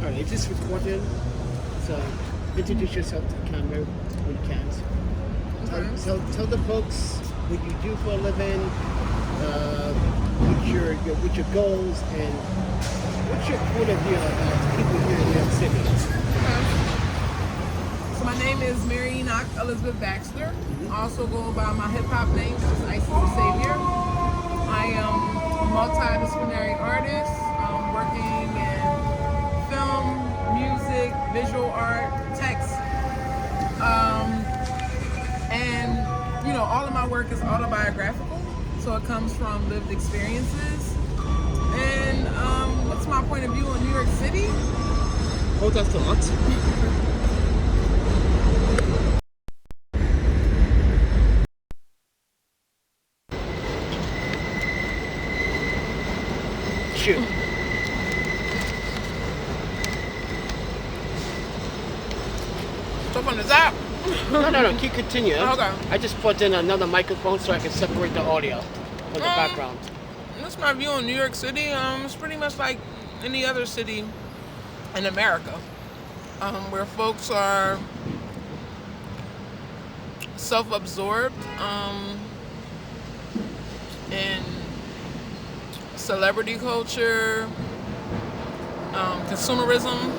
All right, is this recording? So introduce yourself to the camera when you can. Tell the folks what you do for a living, what your goals, and what's your point of view about people here in New York City. So my name is Mary Enoch Elizabeth Baxter. I also go by my hip hop name, which is isisthasaviour. I am a multidisciplinary artist, working in film, music, visual art, text, and all of my work is autobiographical, so it comes from lived experiences. And what's my point of view on New York City? Hold that thought. Shoot. So from the top? No. Keep continuing. Okay. I just put in another microphone so I can separate the audio from the background. That's my view on New York City. It's pretty much like any other city in America, where folks are self-absorbed in celebrity culture, consumerism.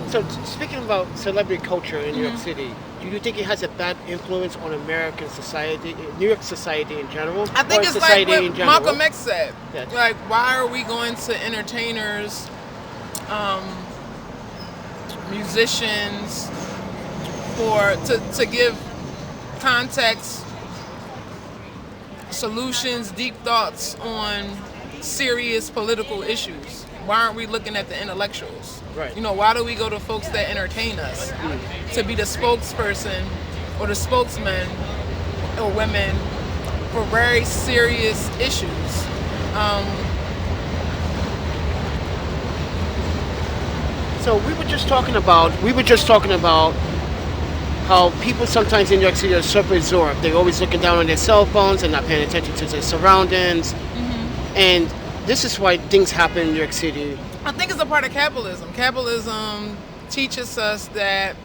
So speaking about celebrity culture in New York City, do you think it has a bad influence on American society, New York society in general? I think or it's society like in what general? Malcolm X said. Yes. Like, why are we going to entertainers, musicians, to give context, solutions, deep thoughts on serious political issues? Why aren't we looking at the intellectuals? Right. Why do we go to folks that entertain us to be the spokesperson or the spokesman or women for very serious issues? So we were just talking about how people sometimes in New York City are self-absorbed. They're always looking down on their cell phones and not paying attention to their surroundings. And this is why things happen in New York City. I think it's a part of capitalism. Capitalism teaches us that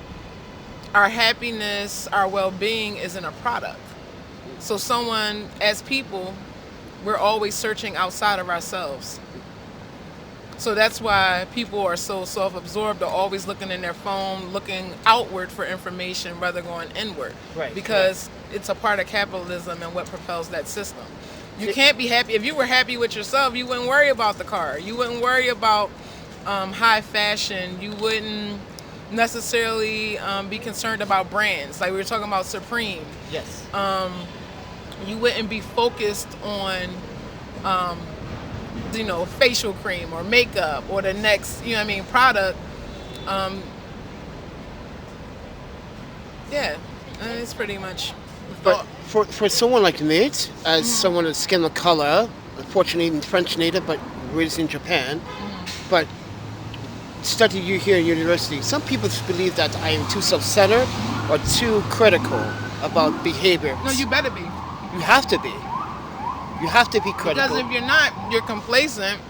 our happiness, our well-being isn't a product. So as people, we're always searching outside of ourselves. So that's why people are so self-absorbed. They're always looking in their phone, looking outward for information rather than going inward. Right. Because it's a part of capitalism and what propels that system. You can't be happy. If you were happy with yourself, you wouldn't worry about the car. You wouldn't worry about high fashion. You wouldn't necessarily be concerned about brands. Like we were talking about Supreme. Yes. You wouldn't be focused on, facial cream or makeup or the next, product. It's pretty much. But for someone like me, as someone of skin of color, unfortunately French native, but raised in Japan, but studied you here in university, some people believe that I am too self-centered or too critical about behavior. No, you better be. You have to be. You have to be critical. Because if you're not, you're complacent.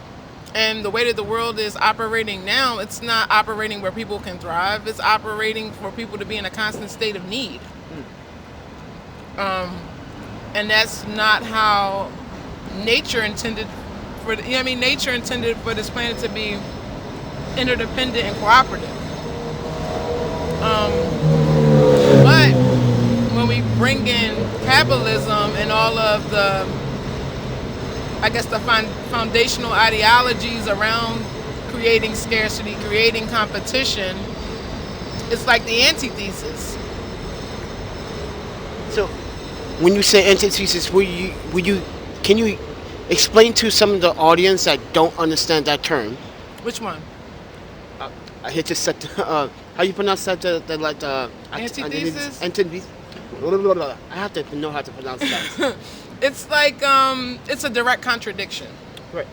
And the way that the world is operating now, it's not operating where people can thrive. It's operating for people to be in a constant state of need. And that's not how nature intended nature intended for this planet to be interdependent and cooperative. But when we bring in capitalism and all of the foundational ideologies around creating scarcity, creating competition, it's like the antithesis. So, when you say antithesis, can you explain to some of the audience that don't understand that term? Which one? I hate to set. How you pronounce that? Antithesis. Antithesis. I have to know how to pronounce that. It's like it's a direct contradiction. Right.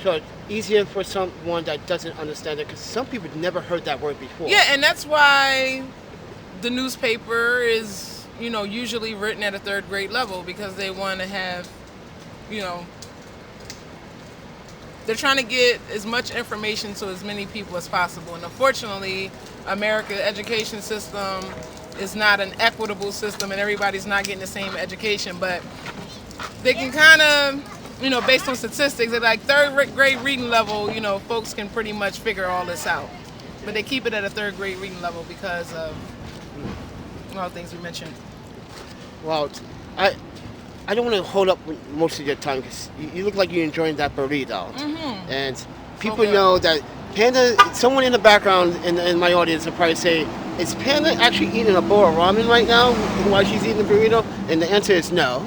So it's easier for someone that doesn't understand it, because some people never heard that word before. Yeah, and that's why the newspaper is, usually written at a third grade level, because they want to have, they're trying to get as much information to as many people as possible. And unfortunately, America's education system is not an equitable system, and everybody's not getting the same education. But they can kind of, based on statistics, at like third grade reading level, folks can pretty much figure all this out. But they keep it at a third grade reading level because of all the things we mentioned. Well, I don't want to hold up with most of your time because you look like you're enjoying that burrito. And people know that Panda, someone in the background in my audience will probably say, is Panda actually eating a bowl of ramen right now while she's eating the burrito? And the answer is no.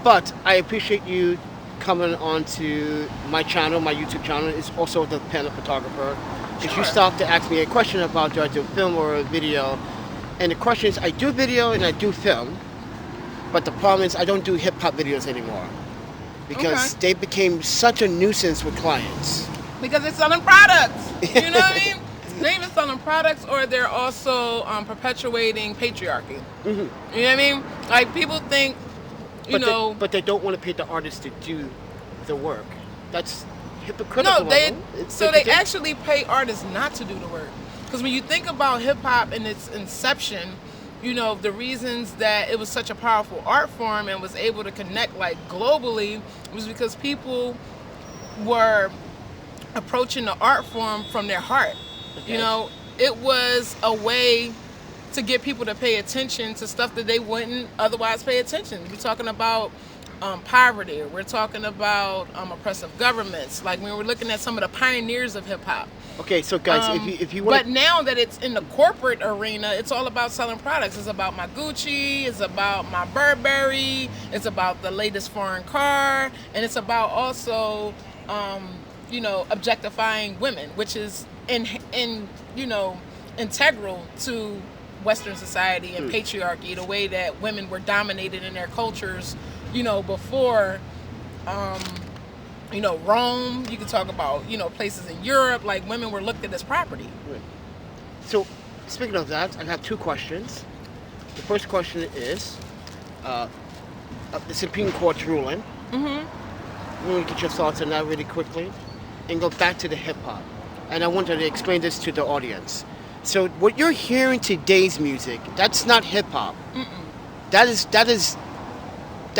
but I appreciate you coming on to my channel, my YouTube channel. It's also the Panda Photographer. Because you stopped to ask me a question about do I do film or a video. And the question is, I do video and I do film. But the problem is I don't do hip-hop videos anymore because they became such a nuisance with clients. Because they're selling products. You know what I mean? They're even selling products, or they're also perpetuating patriarchy. You know what I mean? Like, people think, But they don't want to pay the artist to do the work. That's hypocritical. No, they actually pay artists not to do the work. Because when you think about hip-hop and its inception, the reasons that it was such a powerful art form and was able to connect like globally was because people were approaching the art form from their heart. It was a way to get people to pay attention to stuff that they wouldn't otherwise pay attention. We're talking about poverty. We're talking about oppressive governments. Like, when we're looking at some of the pioneers of hip hop. Okay, so guys, if you want. But now that it's in the corporate arena, it's all about selling products. It's about my Gucci. It's about my Burberry. It's about the latest foreign car, and it's about also, objectifying women, which is integral to Western society and patriarchy. The way that women were dominated in their cultures, before. Rome, you can talk about, places in Europe, like women were looked at as property. Right. So, speaking of that, I have two questions. The first question is, the Supreme Court's ruling. I'm going to get your thoughts on that really quickly and go back to the hip-hop. And I wanted to explain this to the audience. So, what you're hearing today's music, that's not hip-hop. That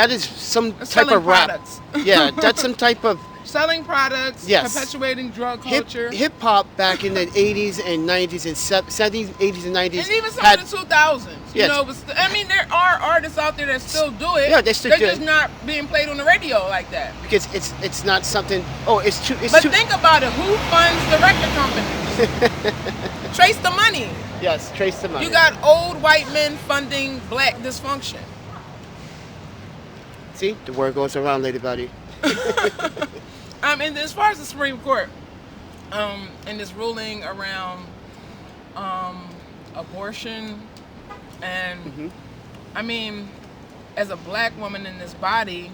is some type of rap. Products. Yeah, that's some type of selling products, perpetuating drug culture. Hip hop back in the 80s and 90s and 70s, 80s and 90s. And even some of the 2000s. Yes. There are artists out there that still do it. Yeah, they still do it. They're just not being played on the radio like that. Because it's not something. Think about it. Who funds the record companies? Trace the money. Yes, trace the money. You got old white men funding black dysfunction. See, the word goes around, lady buddy. And as far as the Supreme Court, and this ruling around abortion, and as a black woman in this body,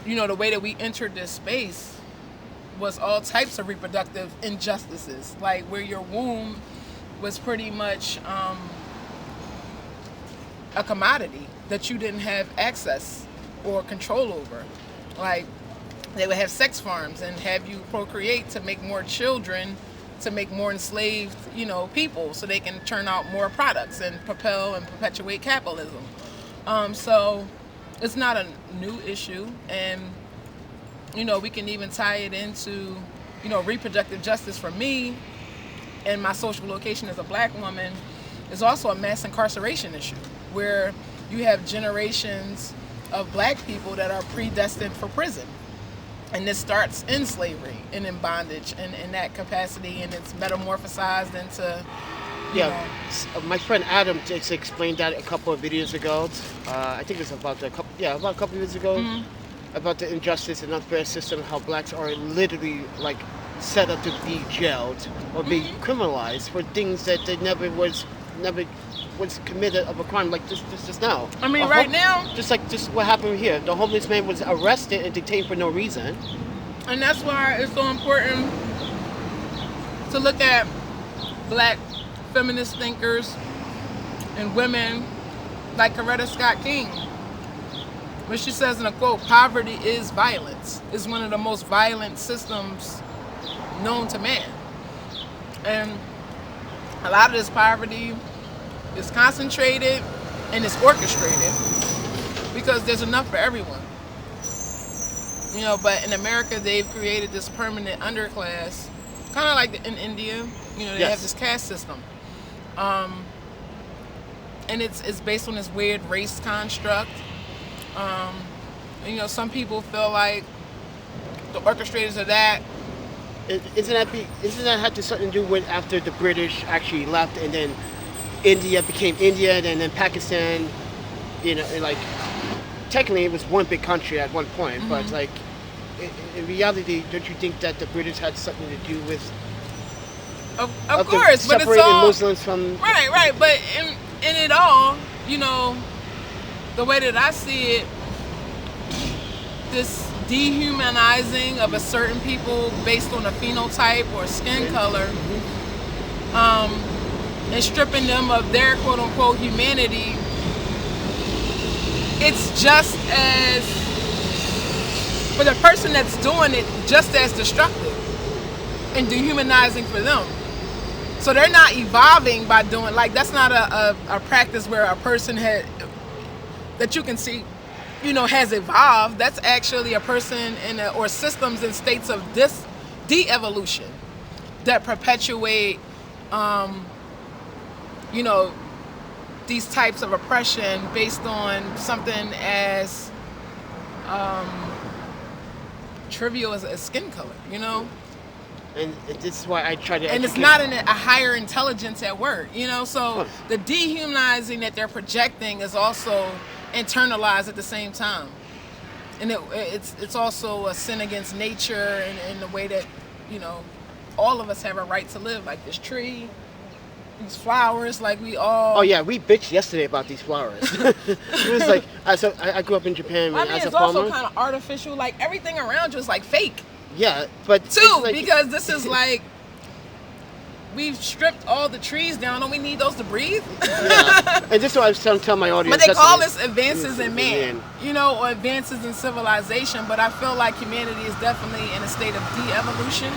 the way that we entered this space was all types of reproductive injustices, like where your womb was pretty much a commodity that you didn't have access or control over. Like, they would have sex farms and have you procreate to make more children, to make more enslaved, people, so they can turn out more products and propel and perpetuate capitalism. So it's not a new issue, and we can even tie it into reproductive justice. For me and my social location as a black woman is also a mass incarceration issue, where you have generations of black people that are predestined for prison. And this starts in slavery and in bondage and in that capacity, and it's metamorphosized into, my friend Adam just explained that a couple of videos ago. I think it's about a couple years ago, about the injustice and unfair system, how blacks are literally like set up to be jailed or be criminalized for things that they never was committed of a crime, like just now. Right now, just what happened here. The homeless man was arrested and detained for no reason. And that's why it's so important to look at black feminist thinkers and women like Coretta Scott King, But she says in a quote, poverty is violence. It's one of the most violent systems known to man. And a lot of this poverty is concentrated and it's orchestrated because there's enough for everyone. You know, but in America, they've created this permanent underclass, kind of like in India. You know, they have this caste system. And it's based on this weird race construct. You know, some people feel like the orchestrators of that. Isn't that have to something to do with after the British actually left and then India became India and then Pakistan, you know, and like technically it was one big country at one point, but like in reality, don't you think that the British had something to do with of course, but it's all Muslims from right, but in it all, you know, the way that I see it, this dehumanizing of a certain people based on a phenotype or skin color, and stripping them of their quote-unquote humanity, it's just as, for the person that's doing it, just as destructive and dehumanizing for them. So they're not evolving by doing, like, that's not a practice where a person that you can see, you know, has evolved. That's actually a person or systems in states of de-evolution that perpetuate, you know, these types of oppression based on something as trivial as skin color, you know? And this is why I try to and it's not a higher intelligence at work, you know? So the dehumanizing that they're projecting is also internalized at the same time. And it's also a sin against nature and the way that, you know, all of us have a right to live, like this tree, these flowers, like we all... Oh yeah, we bitched yesterday about these flowers. It was like, I grew up in Japan as a farmer. It's also kind of artificial, like everything around you is like fake. Yeah, but... Like, because this is like, we've stripped all the trees down. Don't we need those to breathe? Yeah. And this is what I was trying to tell my audience. But they call this advances in man, you know, or advances in civilization. But I feel like humanity is definitely in a state of de-evolution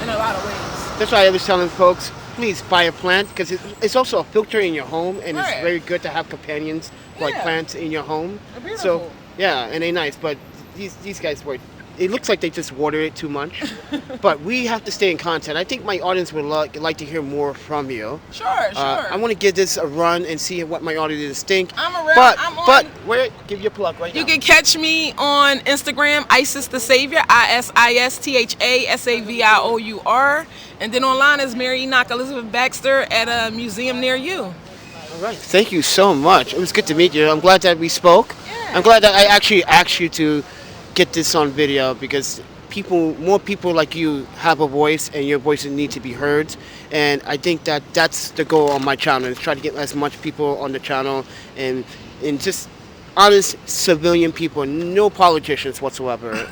in a lot of ways. That's why I was telling folks, please buy a plant, because it's also a filter in your home, and it's very good to have companions like plants in your home. They're beautiful. So, yeah, and they're nice, but these guys were... It looks like they just water it too much, but we have to stay in contact. I think my audience would like to hear more from you. Sure. I want to give this a run and see what my audience think. But wait, give you a plug right now. You can catch me on Instagram, isisthasaviour, ISISTHASAVIOUR, and then online is Mary Enoch Elizabeth Baxter at a museum near you. All right, thank you so much. It was good to meet you. I'm glad that we spoke. Yeah. I'm glad that I actually asked you to get this on video, because more people like you have a voice, and your voices need to be heard. And I think that that's the goal on my channel, is try to get as much people on the channel and just honest civilian people, no politicians whatsoever.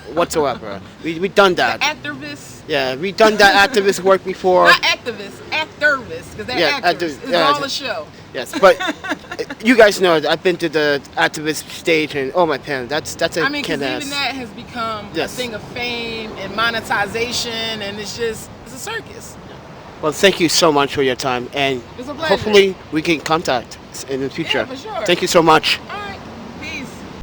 We've done that. Activists. Yeah, we've done that activist work before. Not activists, activists, because they're actors. It's all a show. Yes, but you guys know I've been to the activist stage, and oh my pen, that's a I mean, because even that has become a thing of fame and monetization, and it's a circus. Well, thank you so much for your time, and it's a pleasure. Hopefully we can contact in the future. Yeah, for sure. Thank you so much.